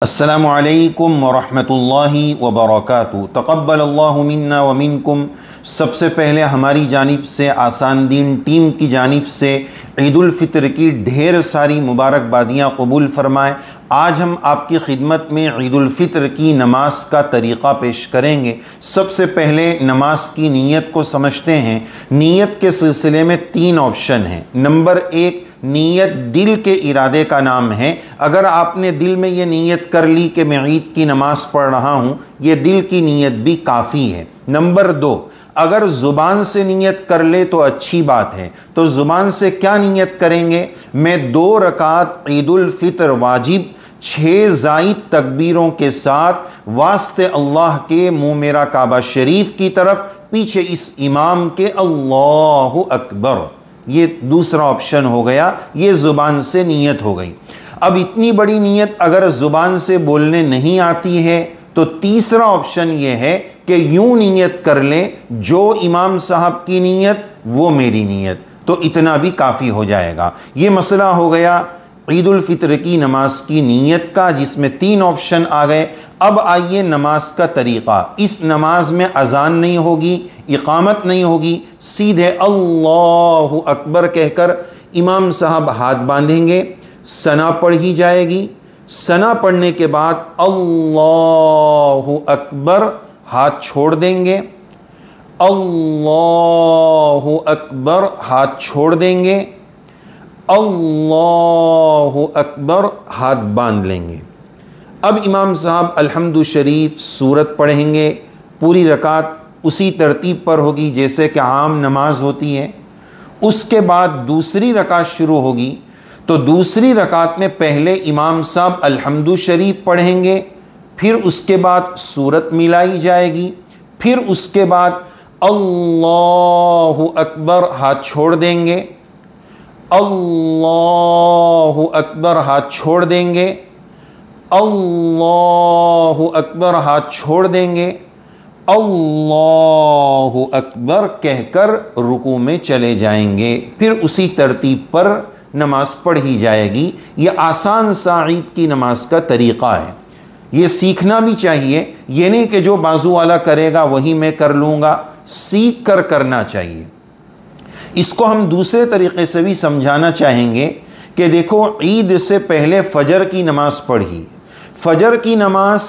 अस्सलामु अलैकुम वरहमतुल्लाहि वबरकातुहू। तक़ब्बलल्लाहु मिन्ना व मिनकुम। सबसे पहले हमारी जानिब से आसान दीन टीम की जानिब से ईदुल फ़ितर की ढेर सारी मुबारकबादियाँ कबूल फ़रमाएँ। आज हम आपकी खिदमत में ईदुल फ़ितर की नमाज का तरीक़ा पेश करेंगे। सबसे पहले नमाज की नीयत को समझते हैं। नीयत के सिलसिले में 3 ऑप्शन हैं। नंबर 1, नीयत दिल के इरादे का नाम है। अगर आपने दिल में ये नीयत कर ली कि मैं ईद की नमाज़ पढ़ रहा हूँ, ये दिल की नीयत भी काफ़ी है। नंबर 2, अगर ज़ुबान से नीयत कर ले तो अच्छी बात है। तो ज़ुबान से क्या नीयत करेंगे? मैं 2 रकात ईदुल फ़ितर वाजिब 6 ज़ायद तकबीरों के साथ वास्ते अल्लाह के मुँह मेरा काबा शरीफ की तरफ, पीछे इस इमाम के अल्लाहु अकबर। ये दूसरा ऑप्शन हो गया, ये ज़ुबान से नीयत हो गई। अब इतनी बड़ी नीयत अगर ज़ुबान से बोलने नहीं आती है तो तीसरा ऑप्शन ये है कि यूं नीयत कर लें, जो इमाम साहब की नीयत वो मेरी नीयत, तो इतना भी काफ़ी हो जाएगा। ये मसला हो गया ईदुल फ़ितर की नमाज की नीयत का, जिसमें 3 ऑप्शन आ गए। अब आइए नमाज का तरीक़ा। इस नमाज में अज़ान नहीं होगी, इक़ामत नहीं होगी, सीधे अल्लाहु अकबर कहकर इमाम साहब हाथ बांधेंगे, सना पढ़ी जाएगी। सना पढ़ने के बाद अल्लाहु अकबर हाथ छोड़ देंगे, अल्लाहु अकबर हाथ छोड़ देंगे, अल्लाहु अकबर हाथ बांध लेंगे। अब इमाम साहब अल्हम्दु शरीफ सूरत पढ़ेंगे। पूरी रकात उसी तरतीब पर होगी जैसे कि आम नमाज होती है। उसके बाद दूसरी रकात शुरू होगी, तो दूसरी रकात में पहले इमाम साहब अल्हम्दु शरीफ पढ़ेंगे, फिर उसके बाद सूरत मिलाई जाएगी, फिर उसके बाद अल्लाहु अकबर हाथ छोड़ देंगे, अल्लाहु अकबर हाथ छोड़ देंगे, अल्लाहु अकबर हाथ छोड़ देंगे, अल्लाहु अकबर कहकर रुकू में चले जाएंगे। फिर उसी तरतीब पर नमाज पढ़ी जाएगी। ये आसान सा ईद की नमाज का तरीक़ा है। ये सीखना भी चाहिए। ये नहीं कि जो बाजू वाला करेगा वही मैं कर लूँगा, सीख कर करना चाहिए। इसको हम दूसरे तरीक़े से भी समझाना चाहेंगे कि देखो, ईद से पहले फ़जर की नमाज़ पढ़ी। फ़जर की नमाज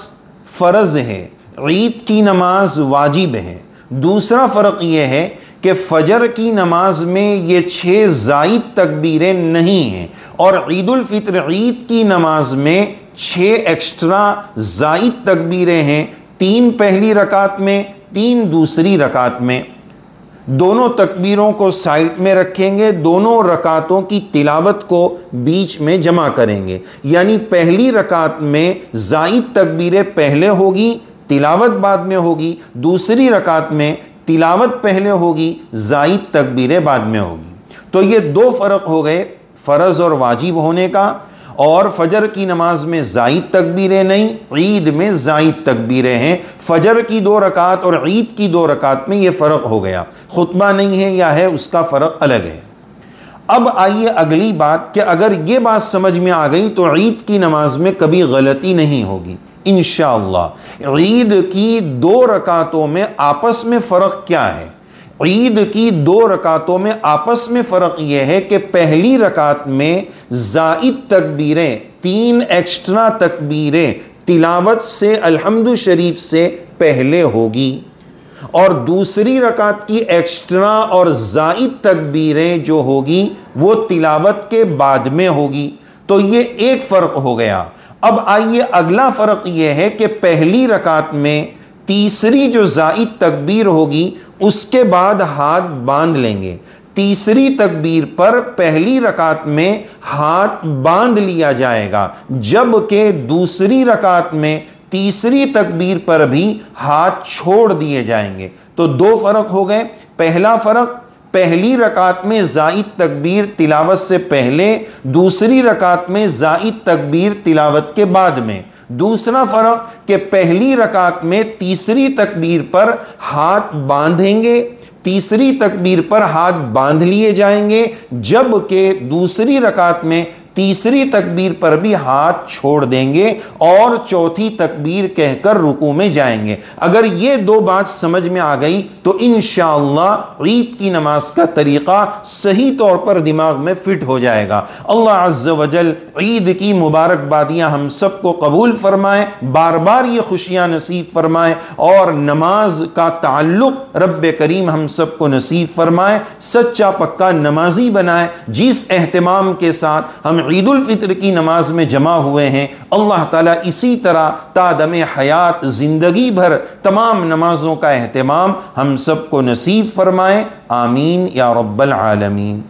फ़र्ज़ है, ईद की नमाज वाजिब है। दूसरा फ़र्क ये है कि फ़जर की नमाज में ये 6 ज़ायद तकबीरें नहीं हैं, और ईदुल फ़ितर ईद की नमाज में 6 एक्स्ट्रा ज़ायद तकबीरें हैं। 3 पहली रकात में, 3 दूसरी रकात में। दोनों तकबीरों को साइड में रखेंगे, दोनों रकातों की तिलावत को बीच में जमा करेंगे। यानी पहली रकात में ज़ायद तकबीरें पहले होगी, तिलावत बाद में होगी। दूसरी रकात में तिलावत पहले होगी, ज़ायद तकबीरें बाद में होगी। तो ये 2 फ़र्क हो गए फ़र्ज़ और वाजिब होने का। और फ़जर की नमाज में ज़ायद तकबीरें नहीं, ईद में ज़ायद तकबीरें हैं। फ़जर की 2 रकात और ईद की 2 रकात में ये फ़र्क हो गया। खुतबा नहीं है या है, उसका फ़र्क अलग है। अब आइए अगली बात कि अगर ये बात समझ में आ गई तो ईद की नमाज में कभी गलती नहीं होगी इंशाअल्लाह। ईद की 2 रकातों में आपस में फ़र्क क्या है? ईद की 2 रकातों में आपस में फ़र्क यह है कि पहली रकात में ज़ायद तकबीरें, 3 एक्स्ट्रा तकबीरें तिलावत से अल्हम्दु शरीफ से पहले होगी, और दूसरी रकात की एक्स्ट्रा और ज़ायद तकबीरें जो होगी वो तिलावत के बाद में होगी। तो ये एक फ़र्क हो गया। अब आइए अगला फ़र्क यह है कि पहली रकात में तीसरी जो ज़ायद तकबीर होगी उसके बाद हाथ बांध लेंगे। तीसरी तकबीर पर पहली रकात में हाथ बांध लिया जाएगा, जबकि दूसरी रकात में तीसरी तकबीर पर भी हाथ छोड़ दिए जाएंगे। तो 2 फ़र्क हो गए। पहला फ़र्क, पहली रकात में ज़ायद तकबीर तिलावत से पहले, दूसरी रकात में ज़ायद तकबीर तिलावत के बाद में। दूसरा फ़र्क कि पहली रकात में तीसरी तकबीर पर हाथ बांधेंगे, तीसरी तकबीर पर हाथ बांध लिए जाएंगे, जबकि दूसरी रकात में तीसरी तकबीर पर भी हाथ छोड़ देंगे और चौथी तकबीर कहकर रुकू में जाएंगे। अगर ये दो बात समझ में आ गई तो इंशाअल्लाह ईद की नमाज का तरीका सही तौर पर दिमाग में फिट हो जाएगा। अल्लाह अज़्ज़ व जल ईद की मुबारकबादियाँ हम सबको कबूल फरमाए, बार बार ये खुशियाँ नसीब फरमाए और नमाज का ताल्लुक रब्बे करीम हम सबको नसीब फरमाए, सच्चा पक्का नमाजी बनाए। जिस एहतमाम के साथ हम ईद उल फित्र की नमाज में जमा हुए हैं, अल्लाह ताला इसी तरह तादमे हयात ज़िंदगी भर तमाम नमाजों का एहतमाम हम सबको नसीब फरमाए। आमीन या रब्बल आलमीन।